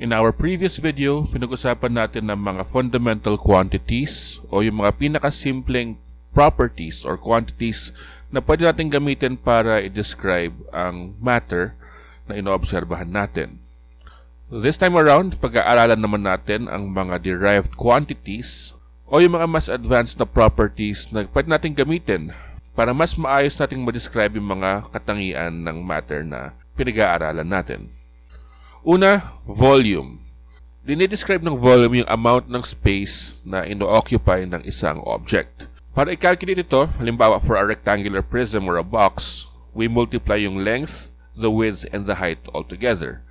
In our previous video, pinag-usapan natin ng mga fundamental quantities o yung mga pinakasimpleng properties or quantities na pwede natin gamitin para i-describe ang matter na inoobserbahan natin. This time around, pag-aaralan naman natin ang mga derived quantities o yung mga mas advanced na properties na pwede natin gamitin para mas maayos nating ma-describe yung mga katangian ng matter na pinag-aaralan natin. Una, volume. Dinidescribe ng volume yung amount ng space na ino-occupy ng isang object. Para i-calculate ito, halimbawa for a rectangular prism or a box, we multiply yung length, the width, and the height altogether.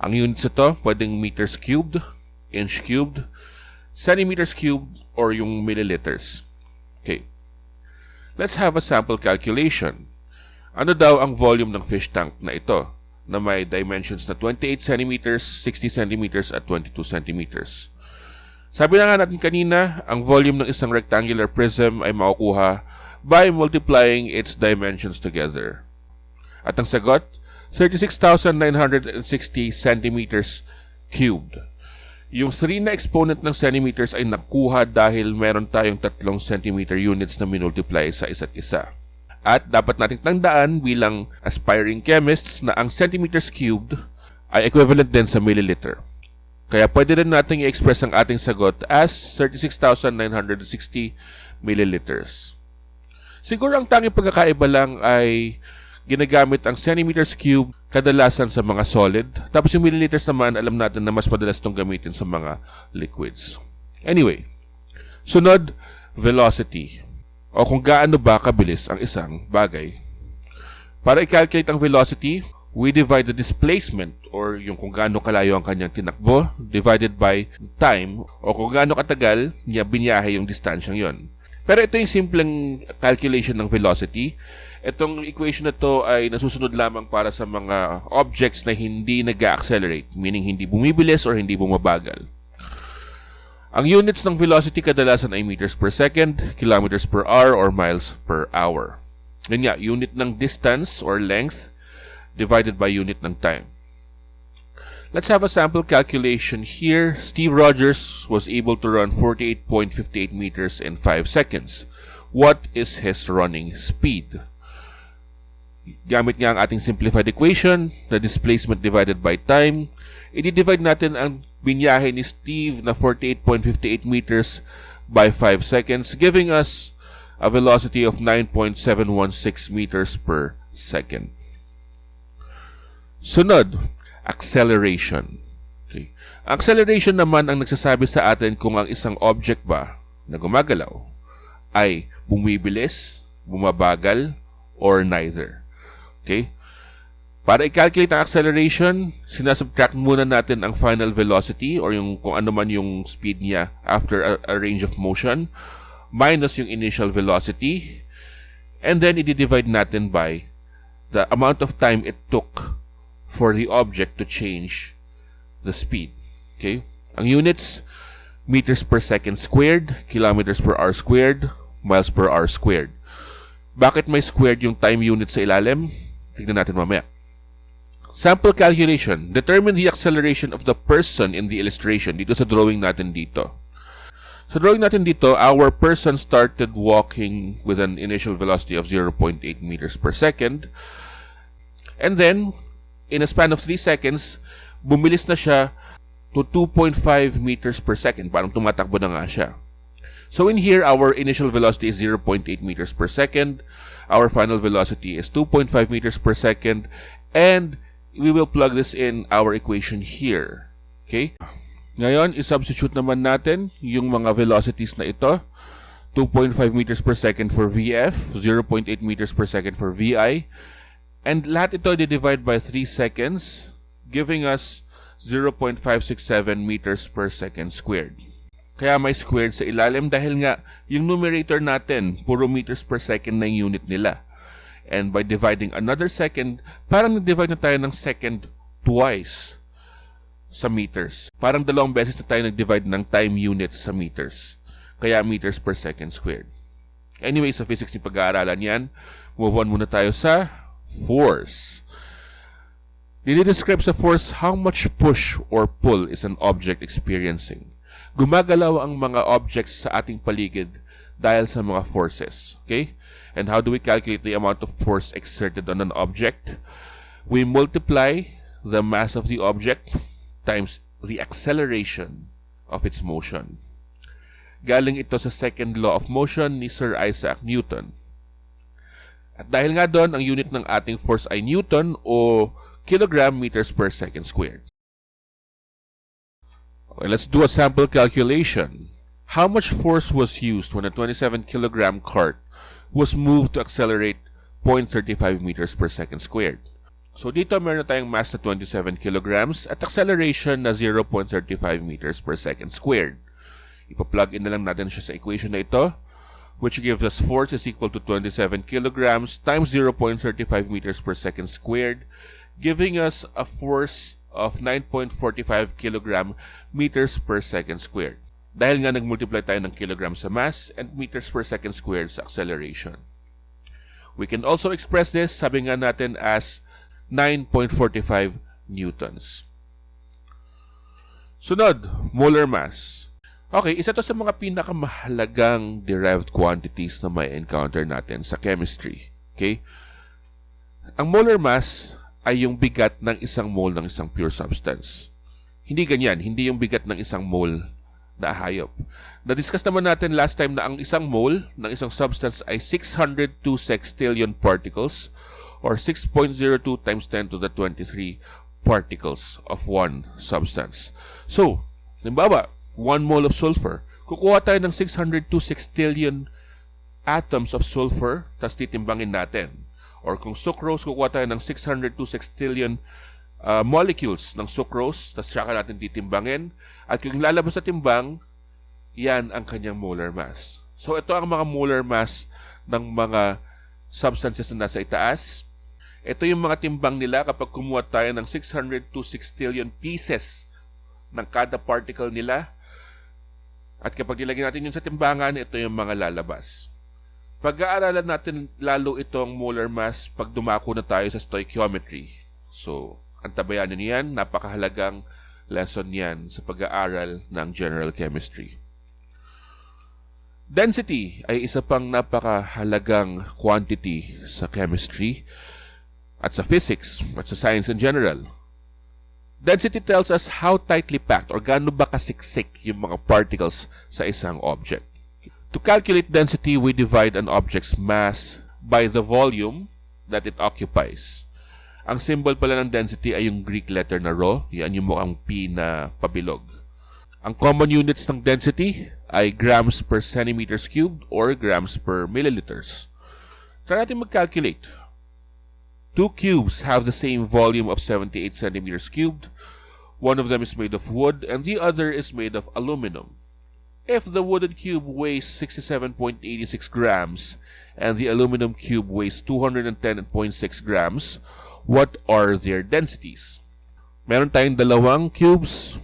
Ang units ito, pwedeng meters cubed, inch cubed, centimeters cubed, or yung milliliters. Okay. Let's have a sample calculation. Ano daw ang volume ng fish tank na ito, na may dimensions na 28 centimeters, 60 centimeters, at 22 centimeters. Sabi na nga natin kanina, ang volume ng isang rectangular prism ay makukuha by multiplying its dimensions together. At ang sagot, 36,960 centimeters cubed. Yung 3 na exponent ng centimeters ay nakuha dahil meron tayong 3 centimeter units na minultiply sa isa't isa. At dapat nating tandaan bilang aspiring chemists na ang centimeters cubed ay equivalent din sa milliliter. Kaya pwede rin nating i-express ang ating sagot as 36,960 milliliters. Siguro ang tanging pagkakaiba lang ay ginagamit ang centimeters cubed kadalasan sa mga solid. Tapos yung milliliters naman, alam natin na mas madalas itong gamitin sa mga liquids. Anyway, sunod, velocity. O kung gaano ba kabilis ang isang bagay. Para i-calculate ang velocity, we divide the displacement or yung kung gaano kalayo ang kanyang tinakbo divided by time o kung gaano katagal niya binyahe yung distansyang yon. Pero ito yung simpleng calculation ng velocity. Itong equation na to ay nasusunod lamang para sa mga objects na hindi nag-accelerate, meaning hindi bumibilis or hindi bumabagal. Ang units ng velocity kadalasan ay meters per second, kilometers per hour, or miles per hour. Yun nga, unit ng distance or length divided by unit ng time. Let's have a sample calculation here. Steve Rogers was able to run 48.58 meters in 5 seconds. What is his running speed? Gamit nga ang ating simplified equation, the displacement divided by time. I-divide natin ang binyahe ni Steve na 48.58 meters by 5 seconds, giving us a velocity of 9.716 meters per second. Sunod, acceleration. Okay. Acceleration naman ang nagsasabi sa atin kung ang isang object ba na gumagalaw ay bumibilis, bumabagal, or neither. Okay? Para i-calculate ang acceleration, sinasubtract muna natin ang final velocity or yung kung ano man yung speed niya after a range of motion minus yung initial velocity, and then i-divide natin by the amount of time it took for the object to change the speed. Okay? Ang units, meters per second squared, kilometers per hour squared, miles per hour squared. Bakit may squared yung time unit sa ilalim? Tignan natin mamaya. Sample calculation. Determine the acceleration of the person in the illustration. Dito sa drawing natin dito. Sa drawing natin dito, our person started walking with an initial velocity of 0.8 meters per second. And then, in a span of 3 seconds, bumilis na siya to 2.5 meters per second. Parang tumatakbo na nga siya. So in here, our initial velocity is 0.8 meters per second. Our final velocity is 2.5 meters per second. And we will plug this in our equation here. Okay? Ngayon, isubstitute naman natin yung mga velocities na ito. 2.5 meters per second for VF, 0.8 meters per second for VI. And lahat ito di-divide by 3 seconds, giving us 0.567 meters per second squared. Kaya may squared sa ilalim dahil nga yung numerator natin, puro meters per second na yung unit nila. And by dividing another second, parang nag-divide na tayo ng second twice sa meters. Parang 2 beses na tayo nag-divide ng time unit sa meters. Kaya meters per second squared. Anyway, sa physics ni pag-aaralan yan, move on muna tayo sa force. Dinidescribe sa force how much push or pull is an object experiencing. Gumagalaw ang mga objects sa ating paligid dahil sa mga forces. Okay? And how do we calculate the amount of force exerted on an object? We multiply the mass of the object times the acceleration of its motion. Galing ito sa second law of motion ni Sir Isaac Newton. At dahil nga doon, ang unit ng ating force ay Newton o kilogram meters per second squared. Okay, let's do a sample calculation. How much force was used when a 27 kilogram cart was moved to accelerate 0.35 meters per second squared? So dito meron na tayong mass na 27 kilograms at acceleration na 0.35 meters per second squared. Ipa-plug in na lang natin siya sa equation na ito, which gives us force is equal to 27 kilograms times 0.35 meters per second squared, giving us a force of 9.45 kilogram meters per second squared. Dahil nga nag-multiply tayo ng kilogram sa mass and meters per second squared sa acceleration. We can also express this, sabi nga natin, as 9.45 newtons. Sunod, molar mass. Okay, isa to sa mga pinakamahalagang derived quantities na may encounter natin sa chemistry. Okay? Ang molar mass ay yung bigat ng isang mole ng isang pure substance. Hindi ganyan, hindi yung bigat ng isang mole na hayop. Na-discuss naman natin last time na ang isang mole ng isang substance ay 602 sextillion particles or 6.02 times 10 to the 23 particles of one substance. So, halimbawa, 1 mole of sulfur. Kukuha tayo ng 602 sextillion atoms of sulfur, tapos titimbangin natin. Or kung sucrose, kukuha tayo ng 602 sextillion molecules ng sucrose, tapos saka natin titimbangin. At kung lalabas sa timbang, yan ang kanyang molar mass. So ito ang mga molar mass ng mga substances na nasa itaas. Ito yung mga timbang nila kapag kumuha tayo ng 602 sextillion pieces ng kada particle nila. At kapag nilagyan natin yun sa timbangan, ito yung mga lalabas. Pag-aaralan natin lalo itong molar mass pag dumako na tayo sa stoichiometry. So, antabayan nyo yan, napakahalagang lesson yan sa pag-aaral ng general chemistry. Density ay isa pang napakahalagang quantity sa chemistry at sa physics at sa science in general. Density tells us how tightly packed or gaano ba kasiksik yung mga particles sa isang object. To calculate density, we divide an object's mass by the volume that it occupies. Ang symbol pala ng density ay yung Greek letter na rho. Yan yung mukhang P na pabilog. Ang common units ng density ay grams per centimeters cubed or grams per milliliters. Try natin mag-calculate. 2 cubes have the same volume of 78 centimeters cubed. One of them is made of wood and the other is made of aluminum. If the wooden cube weighs 67.86 grams and the aluminum cube weighs 210.6 grams, what are their densities? Meron tayong dalawang cubes,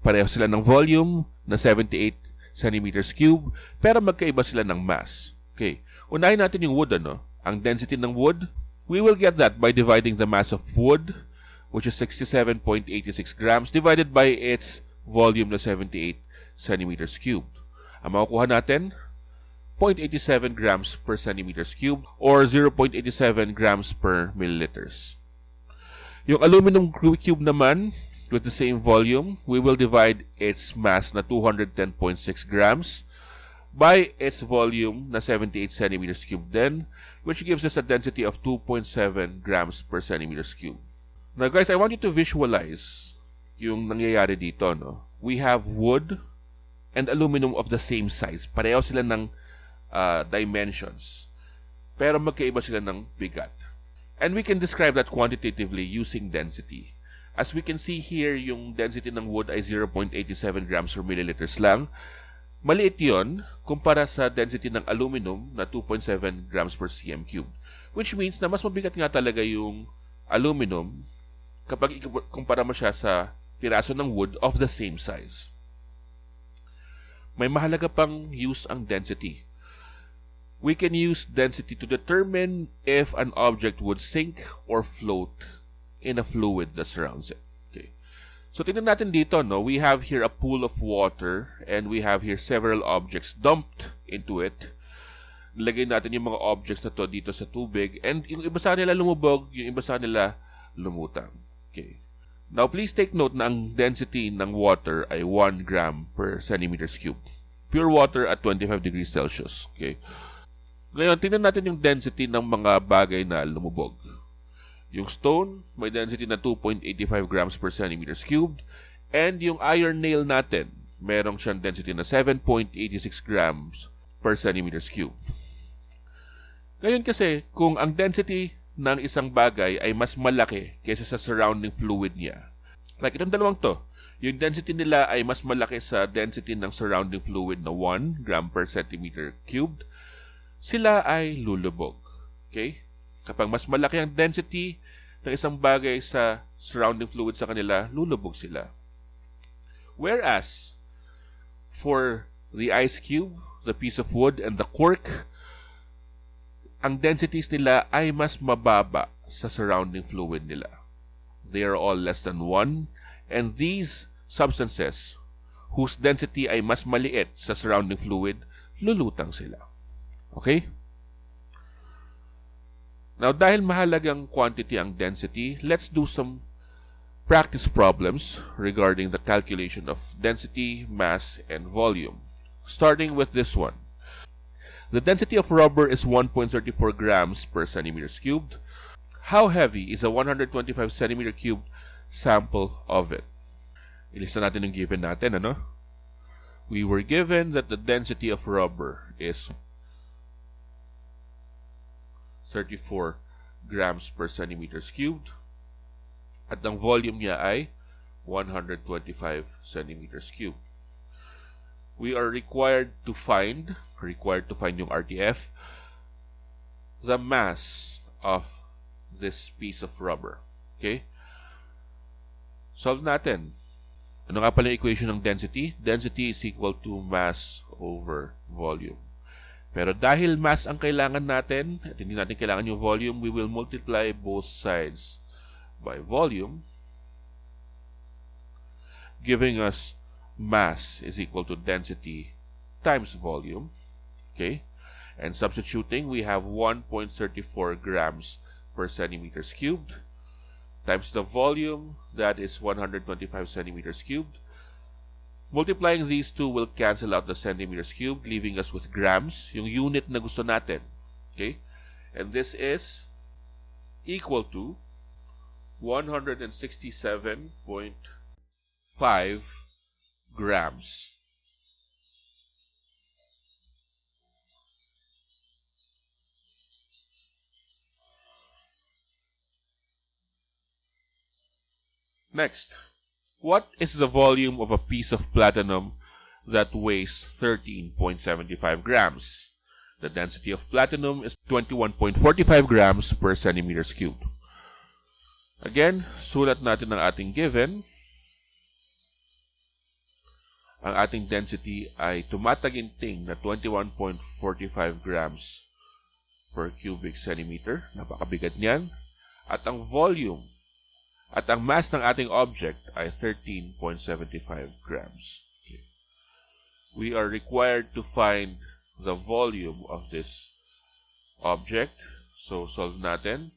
pareho sila ng volume na 78 centimeters cube, pero magkaiba sila ng mass. Okay, unahin natin yung wood, ano? Ang density ng wood, we will get that by dividing the mass of wood, which is 67.86 grams, divided by its volume na 78 centimeters cubed. Ang makukuha natin, 0.87 grams per centimeters cubed or 0.87 grams per milliliters. Yung aluminum cube naman, with the same volume, we will divide its mass na 210.6 grams by its volume na 78 centimeters cubed then, which gives us a density of 2.7 grams per centimeters cubed. Now guys, I want you to visualize yung nangyayari dito, no? We have wood and aluminum of the same size. Pareho sila ng dimensions. Pero magkaiba sila ng bigat. And we can describe that quantitatively using density. As we can see here, yung density ng wood ay 0.87 grams per milliliters lang. Maliit yon kumpara sa density ng aluminum na 2.7 grams per cm cubed. Which means na mas mabigat nga talaga yung aluminum kapag ikumpara mo siya sa piraso ng wood of the same size. May mahalaga pang use ang density. We can use density to determine if an object would sink or float in a fluid that surrounds it. Okay. So tingnan natin dito, no? We have here a pool of water and we have here several objects dumped into it. Nilagay natin yung mga objects na to dito sa tubig and yung iba sa nila lumubog, yung iba sa nila lumutang. Okay. Now, please take note na ang density ng water ay 1 gram per centimeters cube. Pure water at 25 degrees Celsius. Okay. Ngayon, tingnan natin yung density ng mga bagay na lumubog. Yung stone, may density na 2.85 grams per centimeters cubed. And yung iron nail natin, merong siyang density na 7.86 grams per centimeters cubed. Ngayon kasi, kung ang density ng isang bagay ay mas malaki kaysa sa surrounding fluid niya. Like itong dalawang to, yung density nila ay mas malaki sa density ng surrounding fluid na 1 gram per centimeter cubed, sila ay lulubog. Okay? Kapag mas malaki ang density ng isang bagay sa surrounding fluid sa kanila, lulubog sila. Whereas, for the ice cube, the piece of wood, and the cork, ang densities nila ay mas mababa sa surrounding fluid nila. They are all less than 1, and these substances, whose density ay mas maliit sa surrounding fluid, lulutang sila. Okay? Now, dahil mahalagang quantity ang density, let's do some practice problems regarding the calculation of density, mass, and volume. Starting with this one. The density of rubber is 1.34 grams per centimeters cubed. How heavy is a 125 centimeter cubed sample of it? Ilista natin yung given natin, ano? We were given that the density of rubber is 34 grams per centimeters cubed. At ang volume niya ay 125 centimeters cubed. We are required to find yung RTF, the mass of this piece of rubber. Okay? Solve natin. Ano nga pala yung equation ng density? Density is equal to mass over volume. Pero dahil mass ang kailangan natin, at hindi natin kailangan yung volume, we will multiply both sides by volume, giving us mass is equal to density times volume. Okay? And substituting, we have 1.34 grams per centimeters cubed times the volume, that is 125 centimeters cubed. Multiplying these two will cancel out the centimeters cubed, leaving us with grams, yung unit na gusto natin. Okay? And this is equal to 167.5 grams. Next, what is the volume of a piece of platinum that weighs 13.75 grams? The density of platinum is 21.45 grams per centimeters cubed. Again, sulat natin ang ating given. Ang ating density ay tumataginting na 21.45 grams per cubic centimeter. Napakabigat niyan. At ang volume at ang mass ng ating object ay 13.75 grams. Okay. We are required to find the volume of this object. So, solve natin.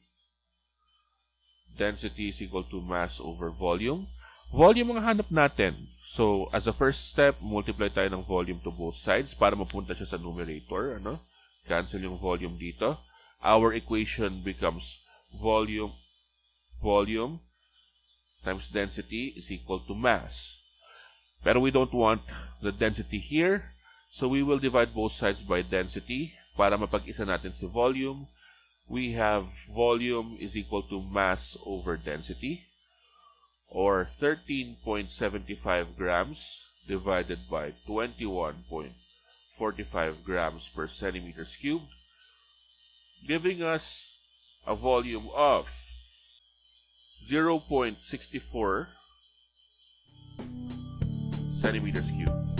Density is equal to mass over volume. Volume ang hanap natin. So, as a first step, multiply tayo ng volume to both sides para mapunta siya sa numerator. Ano? Cancel yung volume dito. Our equation becomes volume times density is equal to mass. Pero we don't want the density here, so we will divide both sides by density para mapag-isa natin si volume. We have volume is equal to mass over density, or 13.75 grams divided by 21.45 grams per centimeters cubed, giving us a volume of 0.64 centimeters cubed.